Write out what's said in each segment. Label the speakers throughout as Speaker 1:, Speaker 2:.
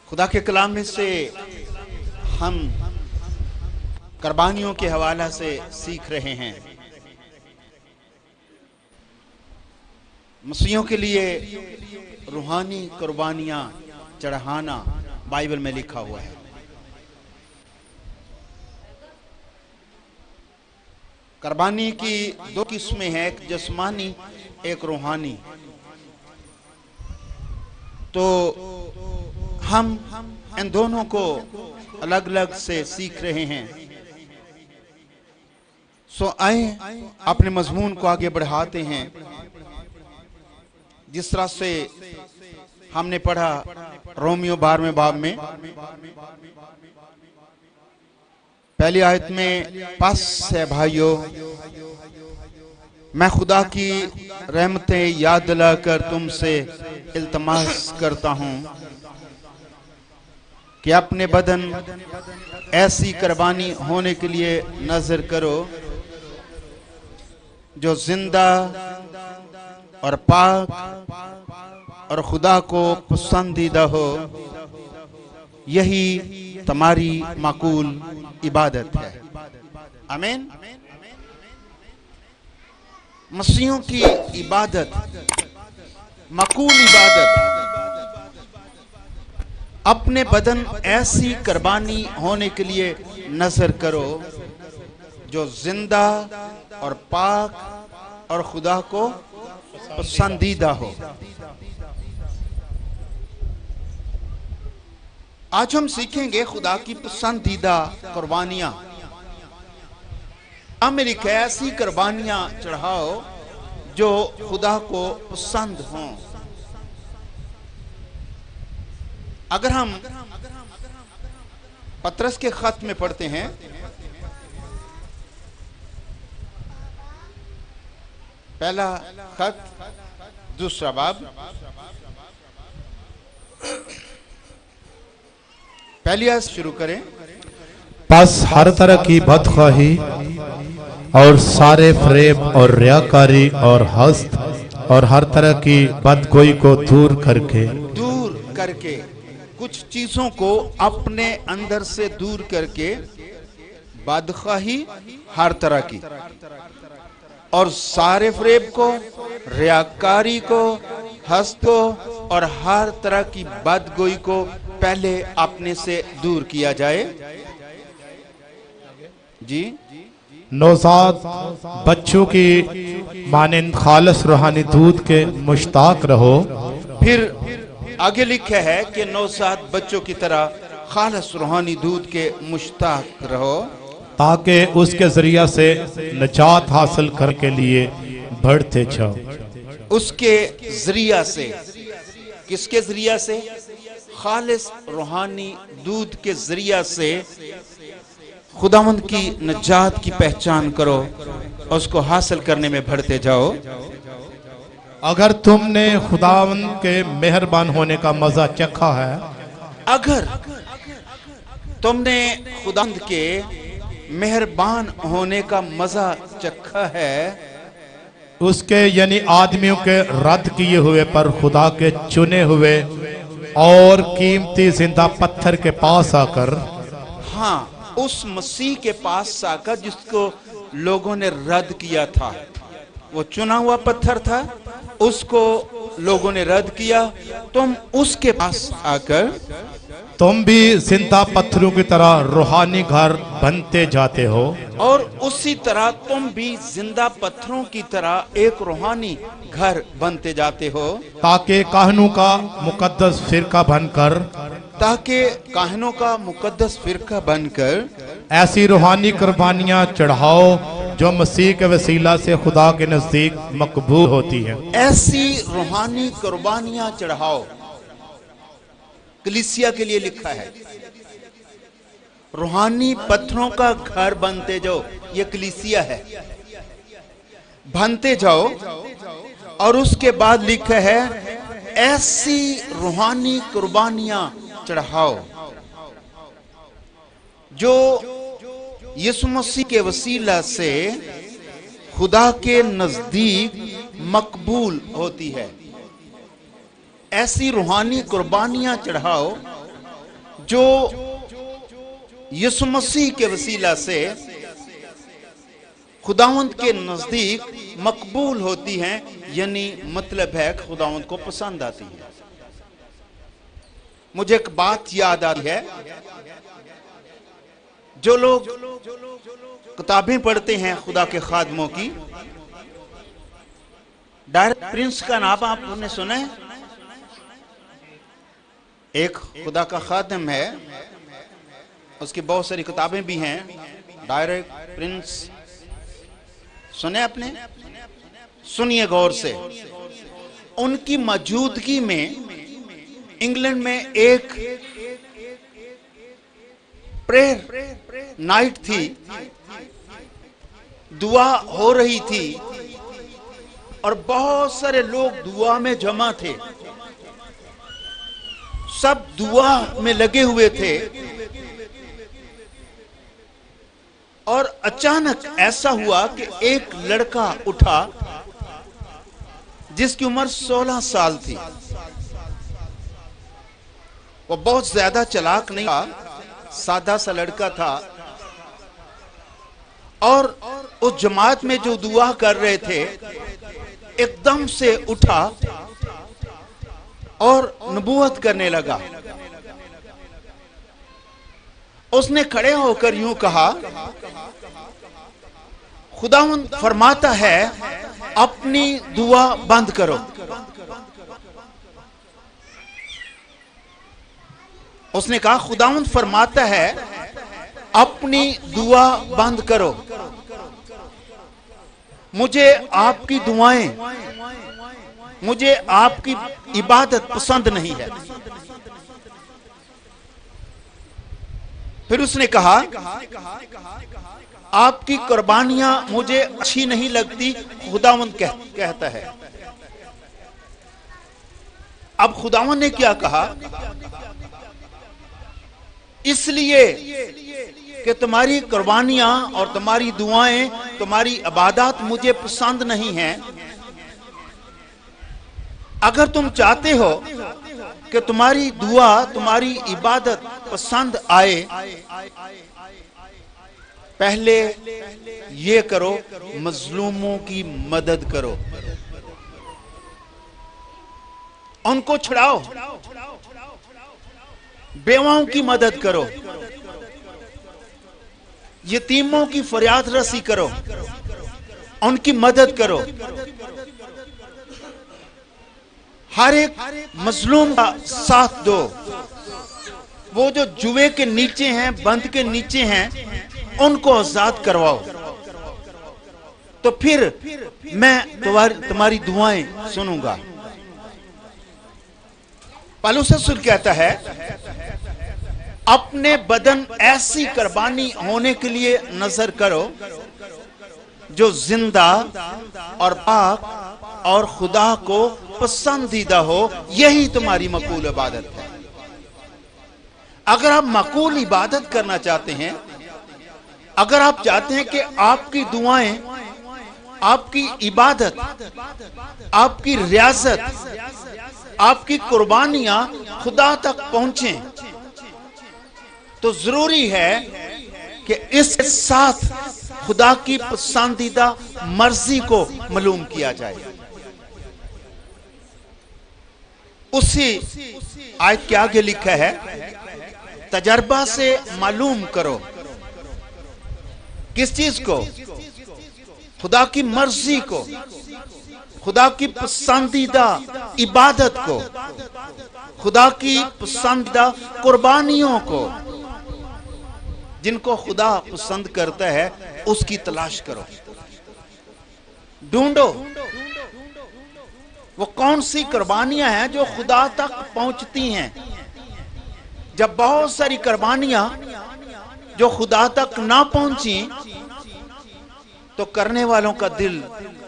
Speaker 1: خدا کے کلام میں سے ہم قربانیوں کے حوالہ سے سیکھ رہے ہیں۔ مسیحیوں کے لیے روحانی قربانیاں چڑھانا بائبل میں لکھا ہوا ہے۔ قربانی کی دو قسمیں ہیں، ایک جسمانی ایک روحانی۔ تو ہم ان دونوں کو الگ الگ سے سیکھ رہے ہیں۔ سو آئیں اپنے مضمون کو آگے بڑھاتے ہیں۔ جس طرح سے ہم نے پڑھا رومیو 12ویں باب میں پہلی آیت میں، پس ہے بھائیو میں خدا کی رحمتیں یاد دلا کر تم سے التماس کرتا ہوں کہ اپنے بدن ایسی قربانی ہونے کے لیے نظر کرو جو زندہ اور پاک اور خدا کو پسندیدہ ہو، یہی تمہاری معقول عبادت ہے۔ آمین۔ مسیحیوں کی عبادت، معقول عبادت، اپنے بدن ایسی قربانی ہونے کے لیے نظر کرو جو زندہ اور پاک اور خدا کو پسندیدہ ہو۔ آج ہم سیکھیں گے خدا کی پسندیدہ قربانیاں۔ امریکہ ایسی قربانیاں چڑھاؤ جو خدا کو پسند ہوں۔ اگر ہم پطرس کے خط میں پڑھتے ہیں، پہلا خط 2 باب پہلی آیت شروع کریں۔
Speaker 2: پس ہر طرح کی بدخواہی اور سارے فریب اور ریاکاری اور حسد اور ہر طرح کی بدگوئی کو دور کر کے
Speaker 1: کچھ چیزوں کو اپنے اندر سے دور کر کے، بدخواہی ہر طرح کی اور سارے فریب کو، ریاکاری کو، حسد کو اور ہر طرح کی بدگوئی کو پہلے اپنے سے دور کیا جائے۔ جی،
Speaker 2: نوزاد بچوں کی مانند خالص روحانی دودھ کے مشتاق رہو۔
Speaker 1: پھر آگے لکھا ہے کہ نوزاد بچوں کی طرح خالص روحانی دودھ کے مشتاق رہو،
Speaker 2: تاکہ اس کے ذریعہ سے نجات حاصل کر کے لیے بڑھتے جاؤ۔
Speaker 1: اس کے ذریعہ سے، کس کے ذریعہ سے؟ خالص روحانی دودھ کے ذریعہ سے خداوند کی نجات کی پہچان کرو، اس کو حاصل کرنے میں بڑھتے جاؤ۔
Speaker 2: اگر تم نے خداوند کے مہربان ہونے کا مزہ چکھا ہے،
Speaker 1: اگر تم نے خداوند کے مہربان ہونے کا مزہ چکھا ہے،
Speaker 2: اس کے یعنی آدمیوں کے رد کیے ہوئے پر خدا کے چنے ہوئے اور قیمتی زندہ پتھر کے پاس آ کر،
Speaker 1: ہاں، اس مسیح کے پاس آ کر جس کو لوگوں نے رد کیا تھا، وہ چنا ہوا پتھر تھا، اس کو لوگوں نے رد کیا، تم اس کے پاس آ کر
Speaker 2: تم بھی زندہ پتھروں کی طرح روحانی گھر بنتے جاتے ہو،
Speaker 1: اور اسی طرح تم بھی زندہ پتھروں کی طرح ایک روحانی گھر بنتے جاتے ہو،
Speaker 2: تاکہ کاہنوں کا مقدس فرقہ بن کر ایسی روحانی قربانیاں چڑھاؤ جو مسیح کے وسیلہ سے خدا کے نزدیک مقبول ہوتی ہیں۔
Speaker 1: ایسی روحانی قربانیاں چڑھاؤ، کلیسیا کے لیے لکھا ہے۔ روحانی پتھروں کا گھر بنتے جاؤ، یہ کلیسیا ہے، بنتے جاؤ، اور اس کے بعد لکھا ہے ایسی روحانی قربانیاں چڑھاؤ جو یسوع مسیح کے وسیلہ سے خدا کے نزدیک مقبول ہوتی ہے۔ ایسی روحانی قربانیاں چڑھاؤ جو یسوع مسیح کے وسیلہ سے خداوند کے نزدیک مقبول ہوتی ہیں، یعنی مطلب ہے کہ خداوند کو پسند آتی ہے۔ مجھے ایک بات یاد آتی ہے، جو لوگ کتابیں پڑھتے ہیں خدا کے خادموں کی، ڈائریکٹ پرنس کا نام آپ نے سنا ہے؟ ایک خدا کا خادم ہے، اس کی بہت ساری کتابیں بھی ہیں، ڈائریکٹ پرنس، سنے آپ نے؟ سنیے غور سے۔ ان کی موجودگی میں انگلینڈ میں ایک پریئر نائٹ تھی، دعا ہو رہی تھی اور بہت سارے لوگ دعا میں جمع تھے، سب دعا میں لگے ہوئے تھے، اور اچانک ایسا ہوا کہ ایک لڑکا اٹھا جس کی عمر 16 سال تھی۔ وہ بہت زیادہ چلاک نہیں تھا، سادہ سا لڑکا تھا، اور اس جماعت میں جو دعا کر رہے تھے ایک دم سے اٹھا اور نبوت کرنے لگا۔ اس نے کھڑے ہو کر یوں کہا، خداوند فرماتا ہے اپنی دعا بند کرو۔ اس نے کہا خداوند فرماتا ہے اپنی دعا بند کرو، مجھے آپ کی دعائیں، مجھے آپ کی عبادت پسند نہیں ہے۔ پھر اس نے کہا آپ کی قربانیاں مجھے اچھی نہیں لگتی، خداوند کہتا ہے۔ اب خداوند نے کیا کہا؟ اس لیے کہ تمہاری قربانیاں اور تمہاری دعائیں، تمہاری عبادات مجھے پسند نہیں ہیں، اگر تم چاہتے ہو کہ تمہاری دعا، تمہاری عبادت پسند آئے، پہلے یہ کرو، مظلوموں کی مدد کرو، ان کو چھڑاؤ، بیواؤں کی مدد کرو، یتیموں کی فریاد رسی کرو، ان کی مدد کرو، ہر ایک مظلوم کا ساتھ دو، وہ جو جوے کے نیچے ہیں، بند کے نیچے ہیں، ان کو آزاد کرواؤ، تو پھر میں تمہاری دعائیں سنوں گا۔ پالوس رسول کہتا ہے اپنے بدن ایسی قربانی ہونے کے لیے نظر کرو جو زندہ اور پاک اور خدا کو پسندیدہ ہو، یہی تمہاری مقبول عبادت ہے۔ اگر آپ مقبول عبادت کرنا چاہتے ہیں، اگر آپ چاہتے ہیں کہ آپ کی دعائیں، آپ کی عبادت، آپ کی ریاضت، آپ کی قربانیاں خدا تک پہنچیں، تو ضروری ہے کہ اس کے ساتھ خدا کی پسندیدہ مرضی کو معلوم کیا جائے۔ اسی آیت کے آگے لکھا ہے تجربہ سے معلوم کرو، کس چیز کو؟ خدا کی مرضی کو، خدا کی پسندیدہ عبادت کو، خدا کی پسندیدہ قربانیوں کو، جن کو خدا پسند کرتا ہے اس کی تلاش کرو، ڈھونڈو۔ وہ کون سی قربانیاں ہیں جو خدا تک پہنچتی ہیں؟ جب بہت ساری قربانیاں جو خدا تک نہ پہنچی تو کرنے والوں کا دل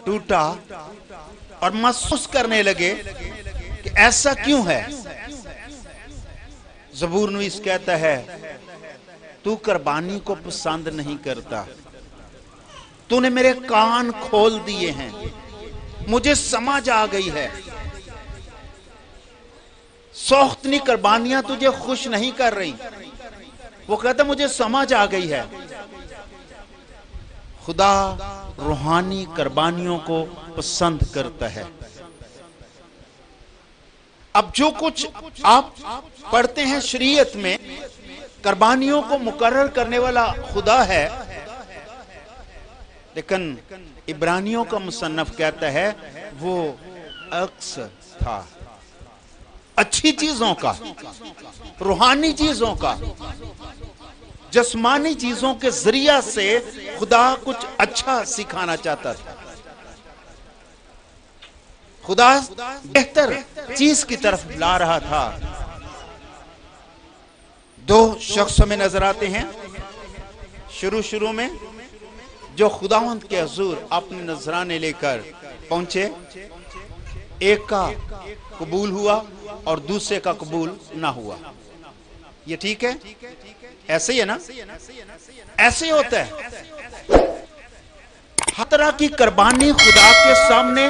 Speaker 1: ٹوٹا اور محسوس کرنے لگے کہ ایسا کیوں ہے؟ زبور نویس کہتا ہے تو قربانی کو پسند نہیں کرتا، تو نے میرے کان کھول دیے ہیں، مجھے سمجھ آ گئی ہے سوختنی قربانیاں تجھے خوش نہیں کر رہی. وہ کہتا مجھے سمجھ آ گئی ہے. خدا روحانی قربانیوں کو پسند کرتا ہے. اب جو کچھ آپ پڑھتے ہیں شریعت میں قربانیوں کو مقرر کرنے والا خدا ہے، لیکن عبرانیوں کا مصنف کہتا ہے وہ عکس تھا. اچھی چیزوں کا، روحانی چیزوں کا، جسمانی چیزوں کے ذریعہ سے خدا کچھ اچھا سکھانا چاہتا تھا. خدا بہتر چیز کی طرف لا رہا تھا. دو شخصوں میں نظر آتے ہیں شروع میں جو خداوند کے حضور اپنے نذرانے لے کر پہنچے. ایک کا قبول ہوا اور دوسرے کا قبول نہ ہوا. یہ ٹھیک ہے؟ ایسے ہی ہے نا؟ ایسے ہی ہوتا ہے. ہر طرح کی قربانی خدا کے سامنے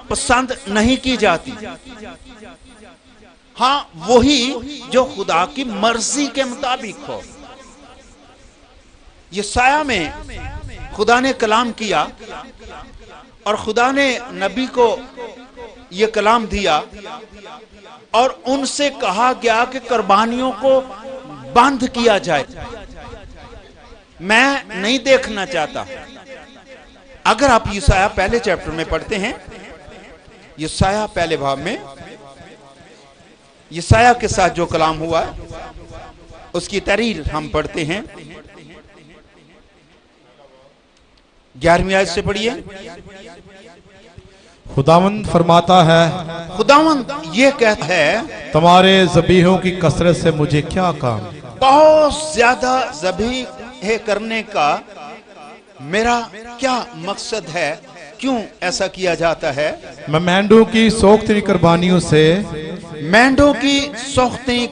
Speaker 1: پسند نہیں کی جاتی. ہاں وہی جو خدا کی مرضی کے مطابق ہو. یسایہ میں خدا نے کلام کیا اور خدا نے نبی کو یہ کلام دیا اور ان سے کہا گیا کہ قربانیوں کو بند کیا جائے. میں نہیں دیکھنا چاہتا. اگر آپ یسایہ پہلے چیپٹر میں پڑھتے ہیں، یسایہ پہلے باب میں یسایہ کے ساتھ جو کلام ہوا اس کی تحریر ہم پڑھتے ہیں. 11ویں آیت سے پڑھیے.
Speaker 2: خداوند فرماتا ہے،
Speaker 1: خداوند یہ کہتا ہے
Speaker 2: تمہارے ذبیحوں کی کثرت سے مجھے کیا کام؟
Speaker 1: بہت زیادہ ذبیح کرنے کا میرا کیا مقصد ہے؟ کیوں ایسا کیا جاتا ہے؟
Speaker 2: میں مینڈوں کی سوختنی قربانیوں سے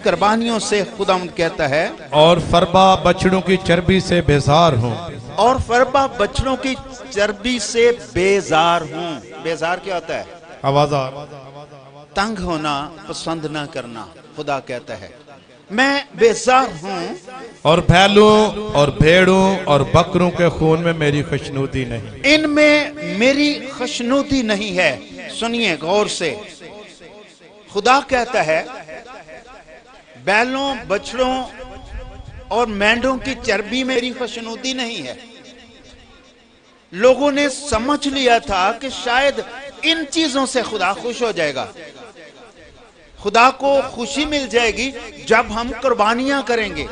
Speaker 1: قربانیوں سے خداوند کہتا ہے
Speaker 2: اور فربا بچڑوں کی چربی سے بیزار ہوں.
Speaker 1: اور فربا بچڑوں کی چربی سے بیزار ہوں. بیزار کیا ہوتا ہے؟
Speaker 2: آوازار.
Speaker 1: تنگ ہونا، پسند نہ کرنا. خدا کہتا ہے میں بیزار ہوں.
Speaker 2: اور بھیلوں اور بھیڑوں اور بکروں کے خون میں میری خوشنودی نہیں.
Speaker 1: ان میں میری خوشنودی نہیں ہے. سنیے غور سے. خدا کہتا ہے بیلوں، بچڑوں اور مینڈوں کی چربی میں میری خوشنودی نہیں ہے. لوگوں نے سمجھ لیا تھا کہ شاید ان چیزوں سے خدا خوش ہو جائے گا. خدا کو خوشی مل جائے گی جب ہم قربانیاں کریں گے.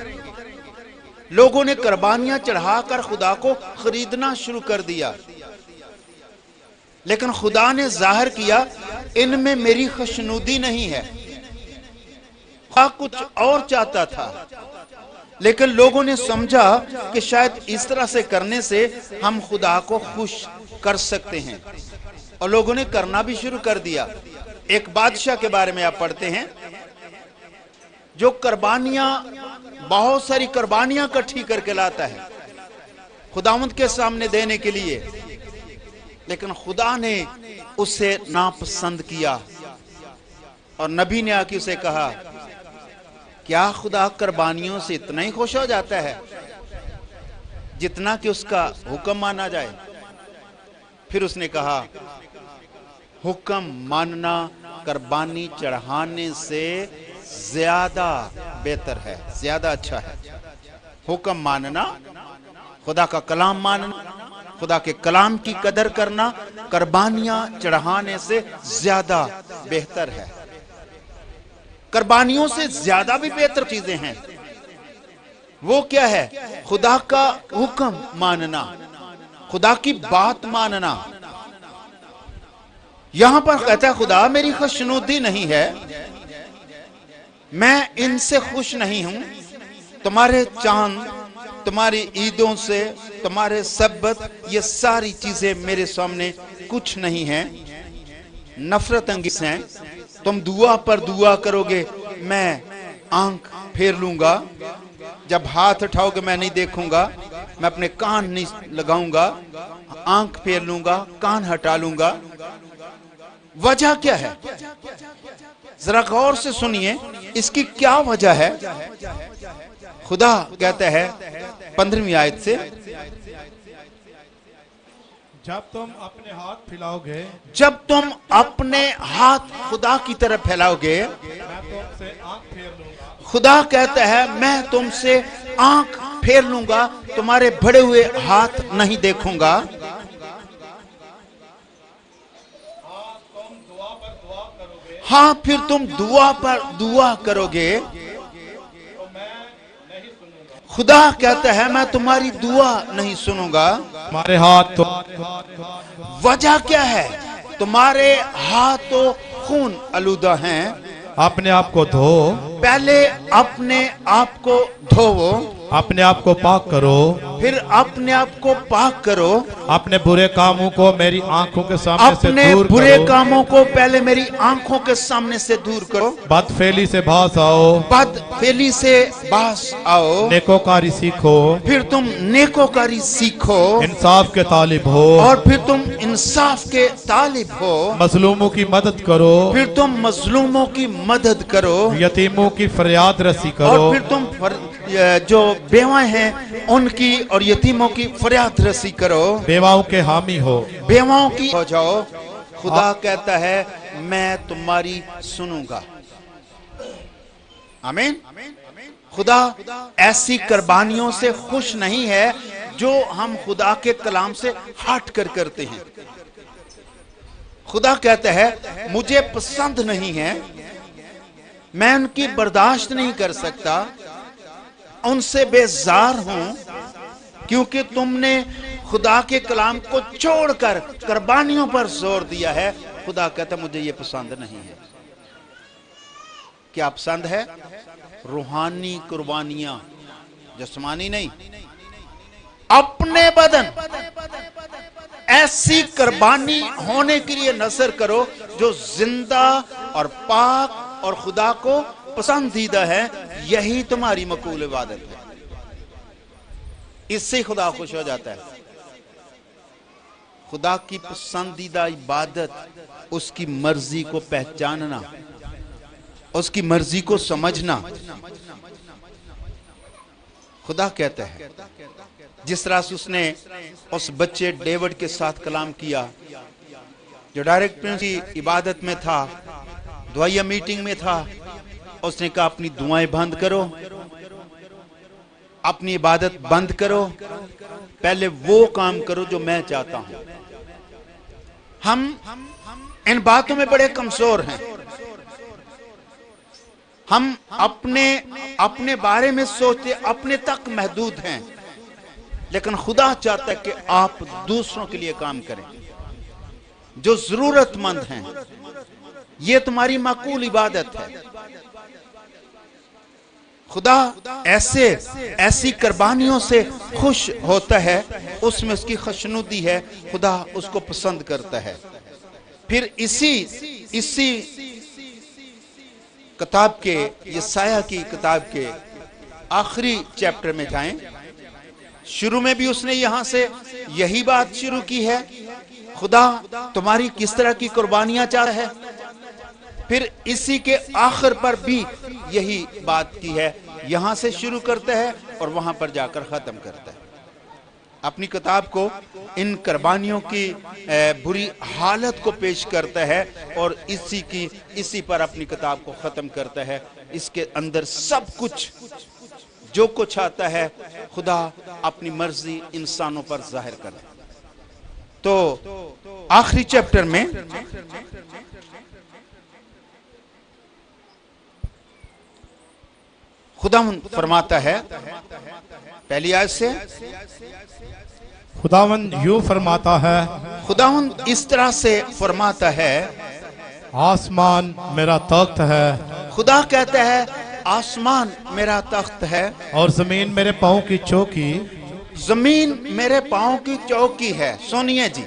Speaker 1: لوگوں نے قربانیاں چڑھا کر خدا کو خریدنا شروع کر دیا. لیکن خدا نے ظاہر کیا ان میں میری خوشنودی نہیں ہے. خدا کچھ اور چاہتا تھا، لیکن لوگوں نے سمجھا کہ شاید اس طرح سے کرنے سے ہم خدا کو خوش کر سکتے ہیں، اور لوگوں نے کرنا بھی شروع کر دیا. ایک بادشاہ کے بارے میں آپ پڑھتے ہیں جو بہت ساری قربانیاں کٹھی کر کے لاتا ہے خداوند کے سامنے دینے کے لیے، لیکن خدا نے اسے ناپسند کیا. اور نبی نے آ کے اسے کہا کیا خدا قربانیوں سے اتنا ہی خوش ہو جاتا ہے جتنا کہ اس کا حکم مانا جائے؟ پھر اس نے کہا حکم ماننا قربانی چڑھانے سے زیادہ بہتر ہے، زیادہ اچھا ہے. حکم ماننا، خدا کا کلام ماننا، خدا کے کلام کی قدر کرنا قربانیاں چڑھانے سے زیادہ بہتر ہے. قربانیوں سے زیادہ بھی بہتر چیزیں ہیں. وہ کیا ہے؟ خدا کا حکم ماننا، خدا کی بات ماننا. یہاں پر کہتا ہے خدا میری خوشنودی نہیں ہے، میں ان سے خوش نہیں ہوں. تمہارے چاند، تمہاری عیدوں سے، تمہارے سبت، یہ ساری چیزیں میرے سامنے کچھ نہیں ہیں، نفرت انگیز ہیں. تم دعا پر دعا کرو گے، میں آنکھ پھیر لوں گا. جب ہاتھ اٹھاؤ گے میں نہیں دیکھوں گا، میں اپنے کان نہیں لگاؤں گا، آنکھ پھیر لوں گا، کان ہٹا لوں گا. وجہ کیا ہے؟ ذرا غور سے سنیے اس کی کیا وجہ ہے. خدا کہتا ہے 15ویں آیت سے
Speaker 2: جب تم اپنے ہاتھ پھیلاؤ گے
Speaker 1: جب تم اپنے ہاتھ خدا کی طرف پھیلاؤ گے
Speaker 2: میں تم سے آنکھ پھیر لوں گا.
Speaker 1: خدا کہتا ہے میں تم سے آنکھ پھیر لوں گا, تمہارے بڑے ہوئے ہاتھ نہیں دیکھوں گا. ہاں پھر تم دعا پر دعا کرو گے. خدا کہتا ہے میں تمہاری دعا نہیں سنوں گا.
Speaker 2: تمہارے ہاتھ تو
Speaker 1: وجہ کیا ہے؟ تمہارے ہاتھ تو خون آلودہ ہیں.
Speaker 2: اپنے آپ کو دھو,
Speaker 1: پہلے اپنے آپ کو دھوو,
Speaker 2: اپنے آپ کو پاک کرو,
Speaker 1: پھر اپنے آپ کو پاک کرو.
Speaker 2: اپنے برے کاموں کو میری آنکھوں کے سامنے سے
Speaker 1: اپنے
Speaker 2: دور
Speaker 1: برے
Speaker 2: کرو.
Speaker 1: کاموں کو پہلے میری آنکھوں کے سامنے سے دور کرو.
Speaker 2: بد فعلی سے باز آؤ,
Speaker 1: بد فعلی سے باز آؤ.
Speaker 2: نیکوکاری سیکھو,
Speaker 1: پھر تم نیکوکاری سیکھو.
Speaker 2: انصاف کے طالب ہو,
Speaker 1: اور پھر تم انصاف کے طالب ہو.
Speaker 2: مظلوموں کی مدد کرو,
Speaker 1: پھر تم مظلوموں کی مدد کرو.
Speaker 2: یتیموں کی فریاد رسی
Speaker 1: اور
Speaker 2: کرو,
Speaker 1: پھر تم جو بیوہ ہیں ان کی اور یتیموں کی فریاد رسی کرو.
Speaker 2: بیواؤں کے حامی ہو.
Speaker 1: بیواؤں کی ہو جاؤ. خدا کہتا ہے میں تمہاری سنوں گا. آمین. خدا ایسی قربانیوں سے خوش نہیں ہے جو ہم خدا کے کلام سے ہٹ کر کرتے ہیں. خدا کہتا ہے مجھے پسند نہیں ہے, میں ان کی برداشت نہیں کر سکتا, ان سے بیزار ہوں, کیونکہ تم نے خدا کے کلام کو چھوڑ کر قربانیوں پر زور دیا ہے. خدا کہتا ہے مجھے یہ پسند نہیں ہے. کیا پسند ہے؟ روحانی قربانیاں, جسمانی نہیں. اپنے بدن ایسی قربانی ہونے کے لیے نذر کرو جو زندہ اور پاک اور خدا کو پسندیدہ ہے. یہی تمہاری مقبول عبادت ہے. اس سے خدا خوش ہو جاتا ہے. خدا کی پسندیدہ عبادت اس کی مرضی کو پہچاننا, اس کی مرضی کو سمجھنا. خدا کہتا ہے جس طرح سے اس نے اس بچے ڈیوڈ کے ساتھ کلام کیا جو ڈائریکٹ کی عبادت میں تھا, دعائیہ میٹنگ میں تھا, اس نے کہا اپنی دعائیں بند کرو, اپنی عبادت بند کرو, پہلے وہ کام کرو جو میں چاہتا ہوں. ہم ان باتوں میں بڑے کمزور ہیں. ہم اپنے بارے میں سوچتے اپنے تک محدود ہیں, لیکن خدا چاہتا ہے کہ آپ دوسروں کے لیے کام کریں جو ضرورت مند ہیں. یہ تمہاری معقول عبادت ہے. خدا ایسی قربانیوں سے خوش ہوتا ہے, اس میں اس کی خوشنودی ہے, خدا اس کو پسند کرتا ہے. پھر اسی کتاب کے یسایہ کی کتاب کے آخری چیپٹر میں جائیں. شروع میں بھی اس نے یہاں سے یہی بات شروع کی ہے, خدا تمہاری کس طرح کی قربانیاں چاہتا ہے. پھر اسی کے آخر پر بھی یہی بات کی ہے. یہاں سے شروع کرتا ہے اور وہاں پر جا کر ختم کرتا ہے. اپنی کتاب کو ان قربانیوں کی بری حالت کو پیش کرتا ہے اور اسی پر اپنی کتاب کو ختم کرتا ہے. اس کے اندر سب کچھ جو کچھ آتا ہے خدا اپنی مرضی انسانوں پر ظاہر کرتا ہے. تو آخری چیپٹر میں خدا فرماتا ہے پہلی آیت سے,
Speaker 2: خداوند یوں فرماتا ہے,
Speaker 1: خداوند اس طرح سے فرماتا ہے,
Speaker 2: آسمان میرا تخت ہے,
Speaker 1: خدا کہتا ہے آسمان میرا تخت ہے,
Speaker 2: اور زمین میرے پاؤں کی چوکی.
Speaker 1: زمین میرے پاؤں کی چوکی ہے. سنیے جی,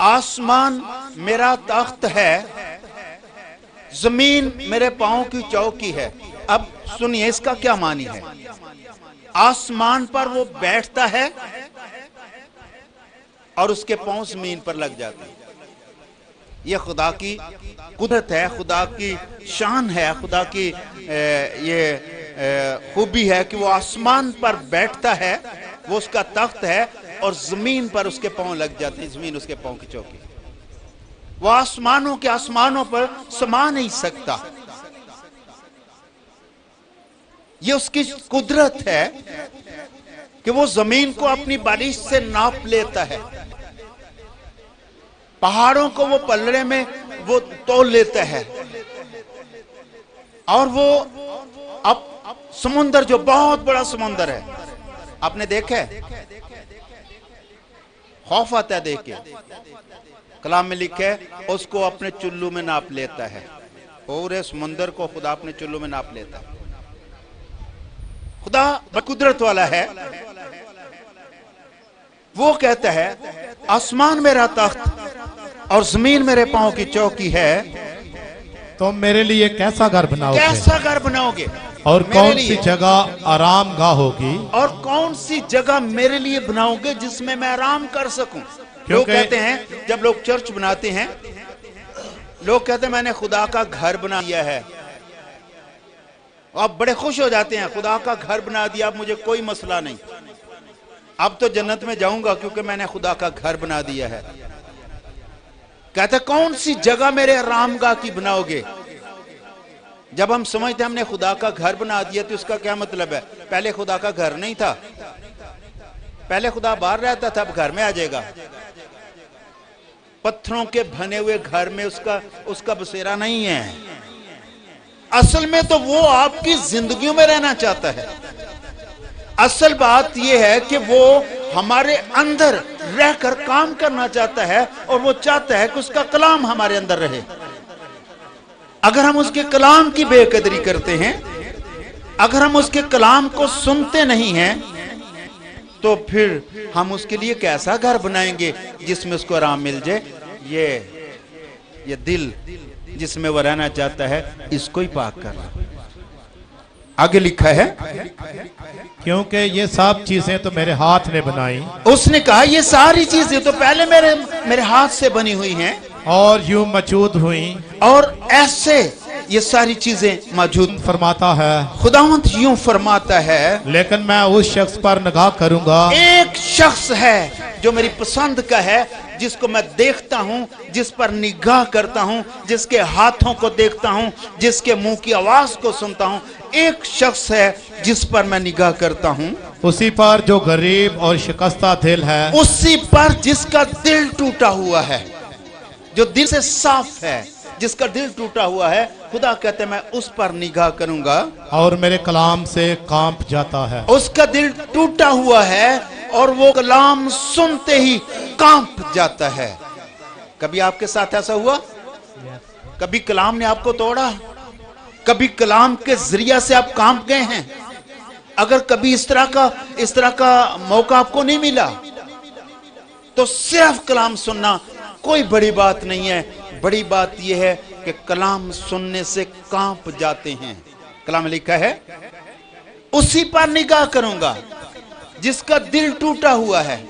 Speaker 1: آسمان میرا تخت ہے, زمین میرے پاؤں کی چوکی ہے. اب سنیے اس کا کیا معنی ہے. آسمان پر وہ بیٹھتا ہے اور اس کے پاؤں زمین پر لگ جاتے ہیں. یہ خدا کی قدرت ہے, خدا کی شان ہے, خدا کی یہ خوبی ہے کہ وہ آسمان پر بیٹھتا ہے, وہ اس کا تخت ہے, اور زمین پر اس کے پاؤں لگ جاتے ہیں, زمین اس کے پاؤں کی چوکی. وہ آسمانوں کے آسمانوں پر سما نہیں سکتا. یہ اس کی قدرت ہے کہ وہ زمین کو اپنی بالش سے ناپ لیتا ہے, پہاڑوں کو وہ پلڑے میں وہ تول لیتا ہے, اور وہ اب سمندر جو بہت بڑا سمندر ہے, آپ نے دیکھا ہے, خوف آتا ہے دیکھ کے. کلام میں لکھا ہے اس کو اپنے چلو میں ناپ لیتا ہے, پورے سمندر کو خدا اپنے چلو میں ناپ لیتا ہے. خدا قدرت والا ہے. وہ کہتا ہے آسمان میرا تخت اور زمین میرے پاؤں کی چوکی ہے,
Speaker 2: تم میرے لیے کیسا گھر بناؤ گے,
Speaker 1: کیسا گھر بناؤ گے,
Speaker 2: اور
Speaker 1: میرے
Speaker 2: کون
Speaker 1: لیے,
Speaker 2: سی جگہ آرام گاہ ہوگی,
Speaker 1: اور کون سی جگہ میرے لیے بناؤ گے جس میں میں آرام کر سکوں. لوگ کہتے ہیں, جب لوگ چرچ بناتے ہیں, لوگ کہتے ہیں میں نے خدا کا گھر بنا دیا ہے, آپ بڑے خوش ہو جاتے ہیں, خدا کا گھر بنا دیا, اب مجھے کوئی مسئلہ نہیں, اب تو جنت میں جاؤں گا کیونکہ میں نے خدا کا گھر بنا دیا ہے. کہتے ہیں کون سی جگہ میرے آرام گاہ کی بناؤ گے. جب ہم سمجھتے ہیں ہم نے خدا کا گھر بنا دیا تو اس کا کیا مطلب ہے؟ پہلے خدا کا گھر نہیں تھا, پہلے خدا باہر رہتا تھا, اب گھر میں آ جائے گا. پتھروں کے بنے ہوئے گھر میں اس کا بسیرا نہیں ہے. اصل میں تو وہ آپ کی زندگیوں میں رہنا چاہتا ہے. اصل بات یہ ہے کہ وہ ہمارے اندر رہ کر کام کرنا چاہتا ہے, اور وہ چاہتا ہے کہ اس کا کلام ہمارے اندر رہے. اگر ہم اس کے کلام کی بے قدری کرتے ہیں, اگر ہم اس کے کلام کو سنتے نہیں ہیں, تو پھر ہم اس کے لیے کیسا گھر بنائیں گے جس میں اس کو آرام مل جائے. یہ دل جس میں وہ رہنا چاہتا ہے, اس کو ہی پاک کر رہا. آگے لکھا ہے
Speaker 2: کیونکہ یہ سب چیزیں تو میرے ہاتھ نے بنائی,
Speaker 1: اس نے کہا یہ ساری چیزیں تو پہلے میرے ہاتھ سے بنی ہوئی ہیں,
Speaker 2: اور یوں موجود ہوئیں,
Speaker 1: اور ایسے یہ ساری چیزیں موجود.
Speaker 2: فرماتا ہے
Speaker 1: خداوند یوں فرماتا ہے,
Speaker 2: لیکن میں اس شخص پر نگاہ کروں گا,
Speaker 1: ایک شخص ہے جو میری پسند کا ہے, جس کو میں دیکھتا ہوں, جس پر نگاہ کرتا ہوں, جس کے ہاتھوں کو دیکھتا ہوں, جس کے منہ کی آواز کو سنتا ہوں. ایک شخص ہے جس پر میں نگاہ کرتا ہوں,
Speaker 2: اسی پر جو غریب اور شکستہ دل ہے,
Speaker 1: اسی پر جس کا دل ٹوٹا ہوا ہے, جو دل سے صاف ہے, جس کا دل ٹوٹا ہوا ہے. خدا کہتے ہیں میں اس پر نگاہ کروں گا,
Speaker 2: اور میرے کلام سے کانپ جاتا ہے.
Speaker 1: اس کا دل ٹوٹا ہوا ہے اور وہ کلام سنتے ہی کانپ جاتا ہے. کبھی آپ کے ساتھ ایسا ہوا؟ کبھی کلام نے آپ کو توڑا؟ کبھی کلام کے ذریعہ سے آپ کانپ گئے ہیں؟ اگر کبھی اس طرح کا موقع آپ کو نہیں ملا تو صرف کلام سننا کوئی بڑی بات نہیں ہے. بڑی بات یہ ہے کہ کلام سننے سے کانپ جاتے ہیں. کلام لکھا ہے اسی پر نگاہ کروں گا جس کا دل ٹوٹا ہوا ہے,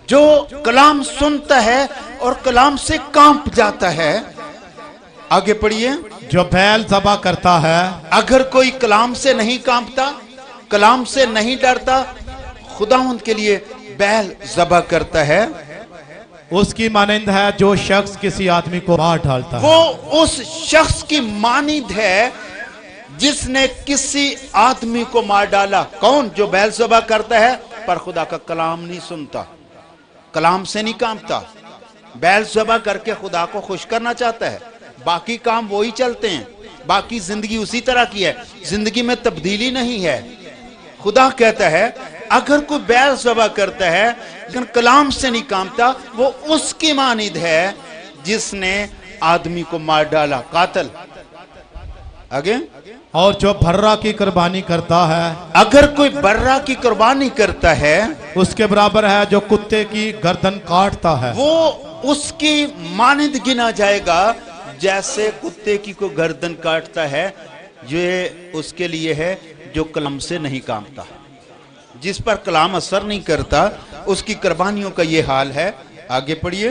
Speaker 1: جو کلام سنتا ہے اور کلام سے کانپ جاتا ہے. آگے پڑھیے.
Speaker 2: جو بیل ذبح کرتا ہے,
Speaker 1: اگر کوئی کلام سے نہیں کانپتا, کلام سے نہیں ڈرتا, خداوند کے لیے بیل ذبح کرتا ہے,
Speaker 2: اس کی مانند ہے جو شخص کسی آدمی کو مار ڈالتا ہے.
Speaker 1: وہ اس شخص کی مانند ہے جس نے کسی آدمی کو مار ڈالا. کون؟ جو بیل ذبح کرتا ہے پر خدا کا کلام نہیں سنتا, کلام سے نہیں کانپتا. بیل ذبح کر کے خدا کو خوش کرنا چاہتا ہے, باقی کام وہی چلتے ہیں, باقی زندگی اسی طرح کی ہے, زندگی میں تبدیلی نہیں ہے. خدا کہتا ہے اگر کوئی بیل ذبح کرتا ہے لیکن کلام سے نہیں کانپتا, وہ اس کی مانند ہے جس نے آدمی کو مار ڈالا. قاتل. آگے.
Speaker 2: اور جو بھرا کی قربانی کرتا ہے,
Speaker 1: اگر کوئی برہ کی قربانی کرتا ہے,
Speaker 2: اس کے برابر ہے جو کتے کی گردن کاٹتا ہے.
Speaker 1: وہ اس کی مانند گنا جائے گا جیسے کتے کی کو گردن کاٹتا ہے. یہ اس کے لیے ہے جو کلام سے نہیں کانپتا, جس پر کلام اثر نہیں کرتا, اس کی قربانیوں کا یہ حال ہے. آگے پڑھیے.